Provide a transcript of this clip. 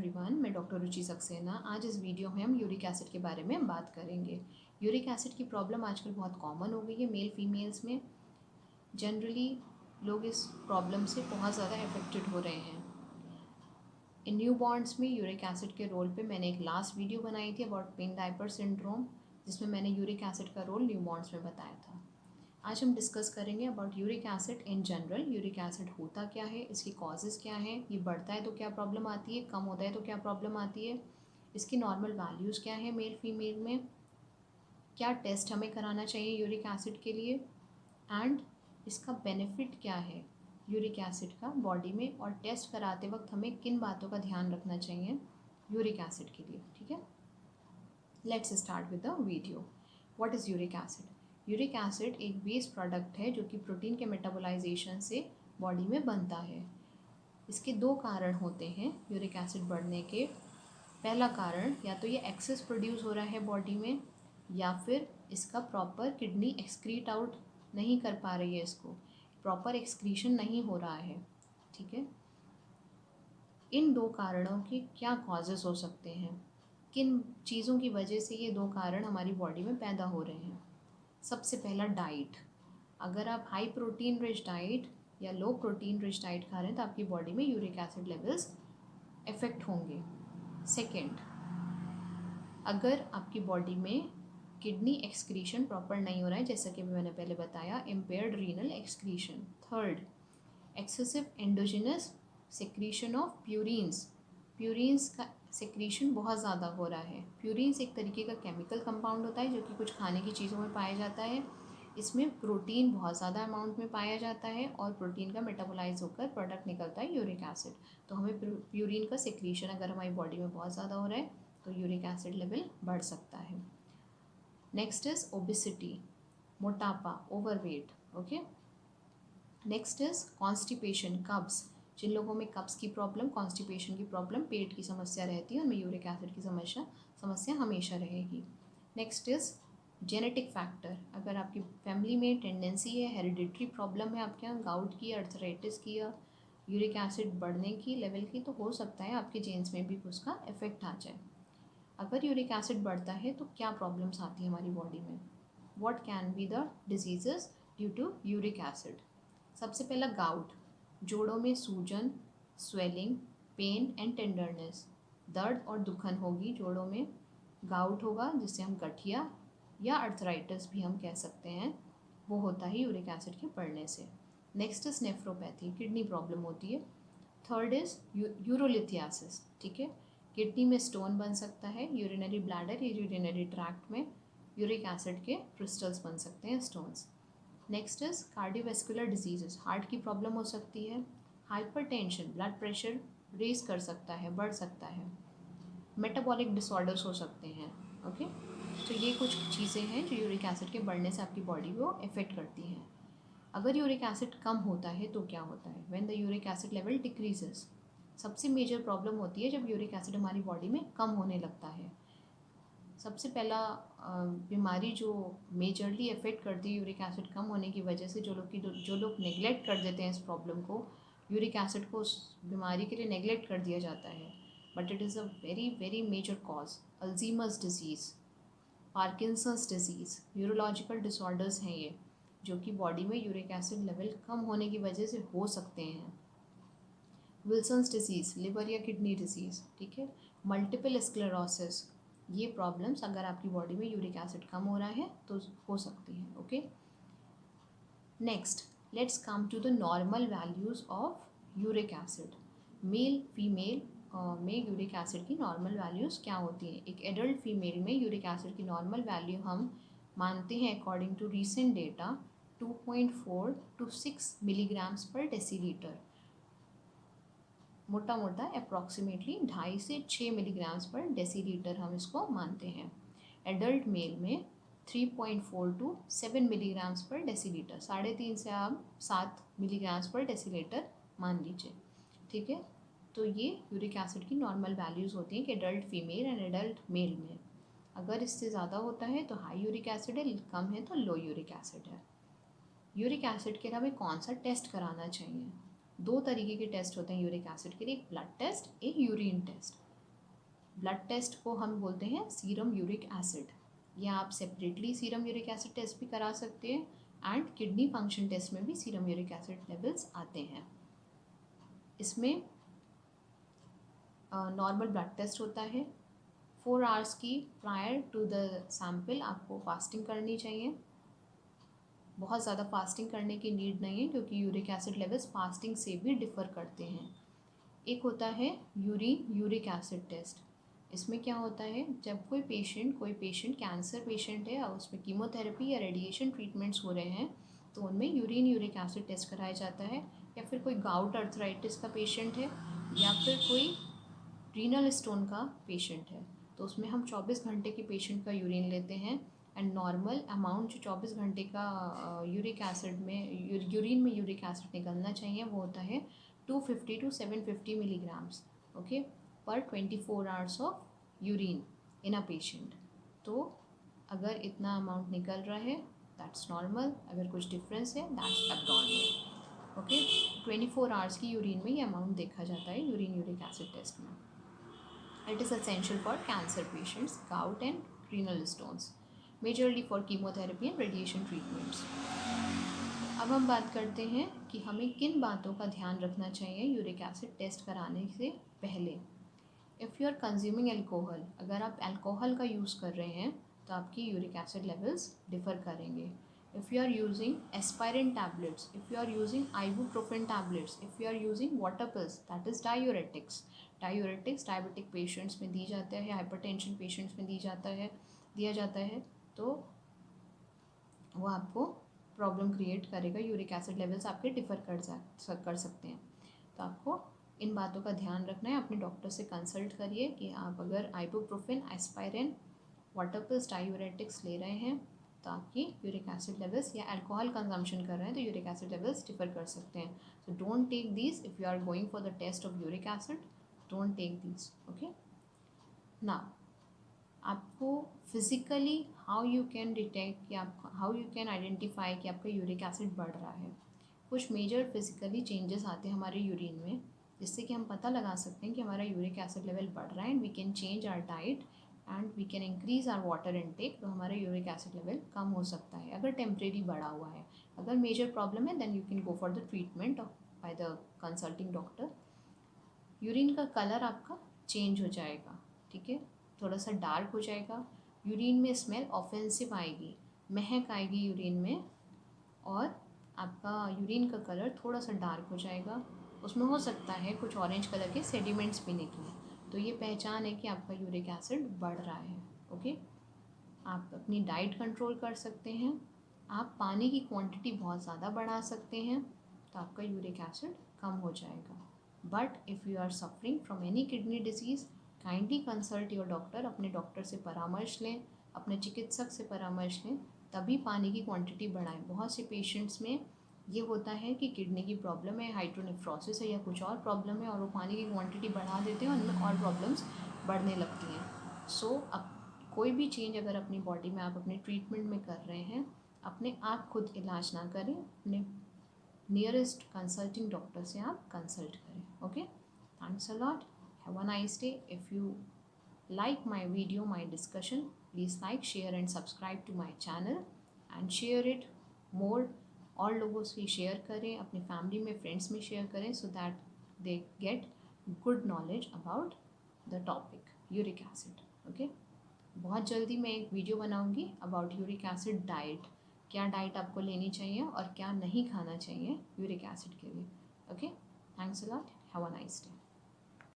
Everyone, मैं doctor रुचि सक्सेना। आज इस वीडियो में हम यूरिक एसिड के बारे में बात करेंगे। यूरिक एसिड की प्रॉब्लम आजकल बहुत कॉमन हो गई है मेल फीमेल्स में। जनरली लोग इस प्रॉब्लम से बहुत ज़्यादा अफेक्टेड हो रहे हैं। इन न्यू बॉर्न्स में यूरिक एसिड के रोल पे मैंने एक लास्ट वीडियो बनाई थी अबाउट पिंक डायपर सिंड्रोम, जिसमें मैंने यूरिक एसिड का रोल न्यू बॉर्न्स में बताया था। आज हम डिस्कस करेंगे about uric acid in general. Uric acid होता क्या है, इसकी कॉजेज़ क्या हैं, ये बढ़ता है तो क्या प्रॉब्लम आती है, कम होता है तो क्या प्रॉब्लम आती है, इसकी नॉर्मल वैल्यूज़ क्या है मेल फीमेल में, क्या टेस्ट हमें कराना चाहिए यूरिक एसिड के लिए, एंड इसका बेनिफिट क्या है यूरिक एसिड का बॉडी में, और टेस्ट कराते वक्त हमें किन बातों का ध्यान रखना चाहिए यूरिक एसिड के लिए। ठीक है, let's start with the video. What is uric acid? Uric acid एक वेस्ट प्रोडक्ट है जो कि प्रोटीन के मेटाबोलाइजेशन से बॉडी में बनता है। इसके दो कारण होते हैं यूरिक एसिड बढ़ने के। पहला कारण, या तो ये एक्सेस प्रोड्यूस हो रहा है बॉडी में, या फिर इसका प्रॉपर किडनी एक्सक्रीट आउट नहीं कर पा रही है, इसको प्रॉपर एक्सक्रीशन नहीं हो रहा है। ठीक है, इन दो कारणों के क्या कॉजेज़ हो सकते हैं, किन चीज़ों की वजह से ये दो कारण हमारी बॉडी में पैदा हो रहे हैं। सबसे पहला, डाइट। अगर आप हाई प्रोटीन रिच डाइट या लो प्रोटीन रिच डाइट खा रहे हैं तो आपकी बॉडी में यूरिक एसिड लेवल्स इफ़ेक्ट होंगे। सेकंड, अगर आपकी बॉडी में किडनी एक्सक्रीशन प्रॉपर नहीं हो रहा है, जैसा कि मैंने पहले बताया, impaired renal excretion. Third, excessive endogenous secretion of purines. Purines का सेक्रीशन बहुत ज़्यादा हो रहा है। प्यूरिन्स एक तरीके का केमिकल कंपाउंड होता है जो कि कुछ खाने की चीज़ों में पाया जाता है। इसमें प्रोटीन बहुत ज़्यादा अमाउंट में पाया जाता है और प्रोटीन का मेटाबोलाइज होकर प्रोडक्ट निकलता है यूरिक एसिड। तो हमें प्यूरिन का सेक्रीशन अगर हमारी बॉडी में बहुत ज़्यादा हो रहा है तो यूरिक एसिड लेवल बढ़ सकता है। नेक्स्ट इज़ ओबेसिटी, मोटापा, overweight. Okay, next is constipation, कब्स। जिन लोगों में कब्स की प्रॉब्लम, कॉन्स्टिपेशन की प्रॉब्लम, पेट की समस्या रहती है, उनमें यूरिक एसिड की समस्या हमेशा रहेगी। Next is genetic factor. अगर आपकी फैमिली में टेंडेंसी है, हेरिडिटरी प्रॉब्लम है आपके यहाँ गाउट की, अर्थराइटिस की, या यूरिक एसिड बढ़ने की लेवल की, तो हो सकता है आपके जीन्स में भी उसका इफेक्ट आ जाए। अगर यूरिक एसिड बढ़ता है तो क्या प्रॉब्लम्स आती है हमारी बॉडी में, what can be the diseases due to uric acid. सबसे पहला, गाउट। जोड़ों में सूजन, स्वेलिंग, पेन एंड टेंडरनेस, दर्द और दुखन होगी जोड़ों में। गाउट होगा जिससे हम गठिया या अर्थराइटिस भी हम कह सकते हैं, वो होता है यूरिक एसिड के बढ़ने से। Next is nephropathy, kidney problem होती है। Third is urolithiasis. ठीक है, किडनी में स्टोन बन सकता है, यूरिनरी ब्लैडर या यूरिनरी ट्रैक्ट में यूरिक एसिड के क्रिस्टल्स बन सकते हैं, stones. Next is cardiovascular diseases, heart की प्रॉब्लम हो सकती है। हाइपरटेंशन, ब्लड प्रेशर रेस कर सकता है, बढ़ सकता है। मेटाबॉलिक डिसऑर्डर्स हो सकते हैं। ओके, तो ये कुछ चीज़ें हैं जो यूरिक एसिड के बढ़ने से आपकी बॉडी को इफेक्ट करती हैं। अगर यूरिक एसिड कम होता है तो क्या होता है, when the uric acid level decreases. सबसे मेजर प्रॉब्लम होती है जब यूरिक एसिड हमारी बॉडी में कम होने लगता है। सबसे पहला बीमारी जो मेजरली अफेक्ट करती है यूरिक एसिड कम होने की वजह से, जो लोग नेग्लेक्ट कर देते हैं इस प्रॉब्लम को, यूरिक एसिड को उस बीमारी के लिए नेग्लेक्ट कर दिया जाता है, but it is a very very major cause. Alzheimer's disease, Parkinson's disease, neurological disorders हैं ये, जो कि बॉडी में यूरिक एसिड लेवल कम होने की वजह से हो सकते हैं। विल्सन्स डिजीज़, लिवर या किडनी डिजीज़। ठीक है, मल्टीपल स्क्लेरोसिस, ये प्रॉब्लम्स अगर आपकी बॉडी में यूरिक एसिड कम हो रहा है तो हो सकती हैं। Okay, next let's come to the normal values of uric acid. Male female में यूरिक एसिड की नॉर्मल वैल्यूज़ क्या होती हैं। एक एडल्ट फीमेल में यूरिक एसिड की नॉर्मल वैल्यू हम मानते हैं according to recent data 2.4 to 6 milligrams per decilitre. मोटा मोटा अप्रॉक्सीमेटली 2.5 से 6 मिलीग्राम्स पर डेसीलीटर हम इसको मानते हैं। एडल्ट मेल में 3.4 to 7 मिलीग्राम्स पर डेसीलीटर, 3.5 से आप 7 मिलीग्राम्स पर डेसीलीटर मान लीजिए। ठीक है, तो ये यूरिक एसिड की नॉर्मल वैल्यूज़ होती हैं कि adult female and adult mail में। अगर इससे ज़्यादा होता है तो हाई यूरिक एसिड है, कम है तो लो यूरिक एसिड है। यूरिक एसिड के लिए हमें कौन सा टेस्ट कराना चाहिए? दो तरीके के टेस्ट होते हैं यूरिक एसिड के लिए, एक ब्लड टेस्ट, एक यूरिन टेस्ट। ब्लड टेस्ट को हम बोलते हैं सीरम यूरिक एसिड। या आप separately serum uric acid test भी करा सकते हैं, एंड किडनी फंक्शन टेस्ट में भी सीरम यूरिक एसिड लेवल्स आते हैं। इसमें नॉर्मल ब्लड टेस्ट होता है। 4 आवर्स की प्रायर टू द सैम्पल आपको फास्टिंग करनी चाहिए। बहुत ज़्यादा फास्टिंग करने की नीड नहीं है, क्योंकि यूरिक एसिड लेवल्स फास्टिंग से भी डिफ़र करते हैं। एक होता है यूरिन यूरिक एसिड टेस्ट। इसमें क्या होता है, जब कोई पेशेंट कैंसर पेशेंट है और उसमें कीमोथेरेपी या रेडिएशन ट्रीटमेंट्स हो रहे हैं, तो उनमें यूरिन यूरिक एसिड टेस्ट कराया जाता है। या फिर कोई गाउट अर्थराइटिस का पेशेंट है, या फिर कोई रीनल स्टोन का पेशेंट है, तो उसमें हम 24 घंटे के पेशेंट का यूरिन लेते हैं। एंड नॉर्मल अमाउंट जो 24 घंटे का यूरिक एसिड में यूरिन में यूरिक एसिड निकलना चाहिए, वो होता है 250 to 750 milligrams, ओके, पर 24 hours of urine in a patient. तो अगर इतना अमाउंट निकल रहा है दैट्स नॉर्मल, अगर कुछ डिफरेंस है दैट्स एब्नॉर्मल, ओके। 24 आवर्स की यूरिन में ये अमाउंट देखा जाता है यूरिन यूरिक एसिड टेस्ट में। It is essential for cancer patients, gout and renal stones, majorly for chemotherapy and radiation treatments. अब हम बात करते हैं कि हमें किन बातों का ध्यान रखना चाहिए यूरिक एसिड टेस्ट कराने से पहले। If you are consuming alcohol, अगर आप अल्कोहल का यूज़ कर रहे हैं तो आपकी यूरिक एसिड लेवल्स डिफ़र करेंगे। If you are using aspirin tablets, if you are using ibuprofen tablets, if you are using water pills, that is diuretics. Diuretics diabetic patients में दी जाता है, हाइपरटेंशन पेशेंट्स में दिया जाता है, तो वो आपको प्रॉब्लम क्रिएट करेगा। यूरिक एसिड लेवल्स आपके डिफ़र कर सकते हैं। तो आपको इन बातों का ध्यान रखना है। अपने डॉक्टर से कंसल्ट करिए कि आप अगर आइबुप्रोफेन, एस्पायरिन, वाटर पिल्स, डायूरेटिक्स ले रहे हैं तो आपकी यूरिक एसिड लेवल्स, या अल्कोहल कंजम्पशन कर रहे हैं तो यूरिक एसिड लेवल्स डिफ़र कर सकते हैं। So don't take these if you are going for the test of uric acid, don't take these, okay. Now आपको physically how you can detect कि आप हाउ यू कैन आइडेंटिफाई कि आपका uric acid बढ़ रहा है। कुछ मेजर फिज़िकली चेंजेस आते हैं हमारे यूरिन में, जिससे कि हम पता लगा सकते हैं कि हमारा यूरिक एसिड लेवल बढ़ रहा है। And we can change our diet and we can increase our water intake, तो हमारा यूरिक एसिड लेवल कम हो सकता है अगर टेम्परेरी बढ़ा हुआ है। अगर मेजर प्रॉब्लम है then you can go for the treatment by the consulting doctor. Urine का कलर आपका चेंज हो जाएगा, ठीक है, थोड़ा सा डार्क हो जाएगा। यूरिन में स्मेल ऑफेंसिव आएगी, महक आएगी यूरिन में, और आपका यूरिन का कलर थोड़ा सा डार्क हो जाएगा। उसमें हो सकता है कुछ ऑरेंज कलर के सेडिमेंट्स भी निकलें, तो ये पहचान है कि आपका यूरिक एसिड बढ़ रहा है, ओके। आप अपनी डाइट कंट्रोल कर सकते हैं। आप पानी की क्वांटिटी बहुत ज़्यादा बढ़ा सकते हैं, तो आपका यूरिक एसिड कम हो जाएगा। But if you are suffering from any kidney disease, kindly consult your doctor. अपने डॉक्टर से परामर्श लें, अपने चिकित्सक से परामर्श लें, तभी पानी की क्वांटिटी बढ़ाएं। बहुत से पेशेंट्स में ये होता है कि किडनी की प्रॉब्लम है, हाइड्रोनेफ्रोसिस है, या कुछ और प्रॉब्लम है, और वो पानी की क्वांटिटी बढ़ा देते हैं, उनमें और प्रॉब्लम्स बढ़ने लगती हैं। सो अब कोई भी चेंज अगर अपनी बॉडी में आप अपने ट्रीटमेंट में कर रहे हैं, अपने आप खुद इलाज ना करें, अपने नियरेस्ट कंसल्टिंग डॉक्टर से आप कंसल्ट करें, okay. Thanks a lot, have a nice day. If you like my video, my discussion, please like, share and subscribe to my channel and share it more। और लोगों से share करें, अपनी family में, friends में share करें, so that they get good knowledge about the topic uric acid, okay. बहुत जल्दी मैं एक वीडियो बनाऊंगी अबाउट यूरिक एसिड डाइट, क्या डाइट आपको लेनी चाहिए और क्या नहीं खाना चाहिए यूरिक एसिड के लिए, okay. Thanks a lot, have a nice day.